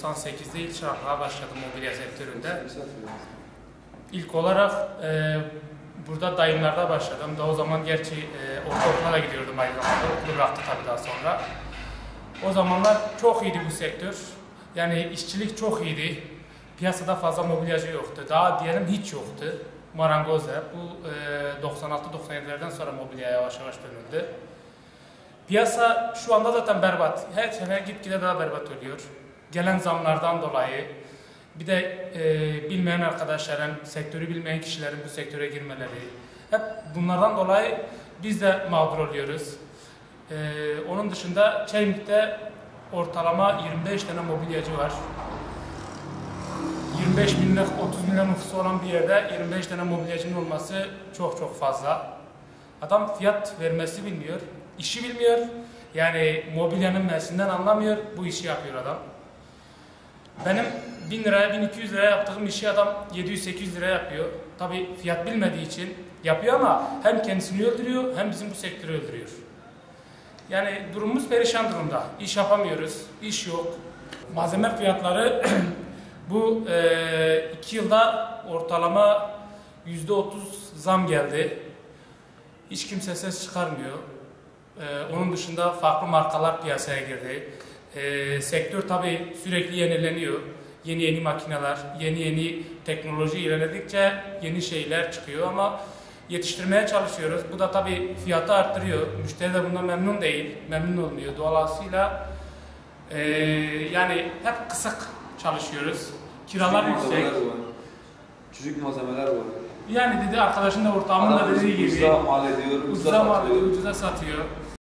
98'de ilk çıraklığa başladım mobilya sektöründe. İlk olarak burada dayımlarda başladım. Daha o zaman gerçi ortaokula da gidiyordum aynı zamanda. Okulu bıraktı tabii daha sonra. O zamanlar çok iyiydi bu sektör. Yani işçilik çok iyiydi. Piyasada fazla mobilyacı yoktu. Daha diyelim hiç yoktu. Marangozlar. Bu 96-97'lerden sonra mobilyaya yavaş yavaş dönüldü. Piyasa şu anda zaten berbat. Her sene gitgide daha berbat oluyor. Gelen zamlardan dolayı. Bir de bilmeyen arkadaşların, sektörü bilmeyen kişilerin bu sektöre girmeleri. Hep bunlardan dolayı biz de mağdur oluyoruz. Onun dışında Çeymik'te ortalama 25 tane mobilyacı var. 25 milyon, 30 milyon nüfusu olan bir yerde 25 tane mobilyacının olması çok fazla. Adam fiyat vermesi bilmiyor, işi bilmiyor. Yani mobilyanın mevsinden anlamıyor, bu işi yapıyor adam. Benim 1000 liraya, 1200 liraya yaptığım işi adam 700-800 liraya yapıyor. Tabii fiyat bilmediği için yapıyor ama hem kendisini öldürüyor hem bizim bu sektörü öldürüyor. Yani durumumuz perişan durumda. İş yapamıyoruz, iş yok. Malzeme fiyatları bu 2 yılda ortalama %30 zam geldi. Hiç kimse ses çıkarmıyor. Onun dışında farklı markalar piyasaya girdi. Sektör tabii sürekli yenileniyor. Yeni makineler, yeni teknoloji ilerledikçe yeni şeyler çıkıyor ama yetiştirmeye çalışıyoruz. Bu da tabii fiyatı arttırıyor. Müşteri de bundan memnun değil, memnun olmuyor. Dolayısıyla yani hep kısık çalışıyoruz. Kiralar yüksek. Küçük malzemeler var. Yani dedi arkadaşın da ortağımın da dediği gibi ucuza mal ediyor, ucuza satıyor.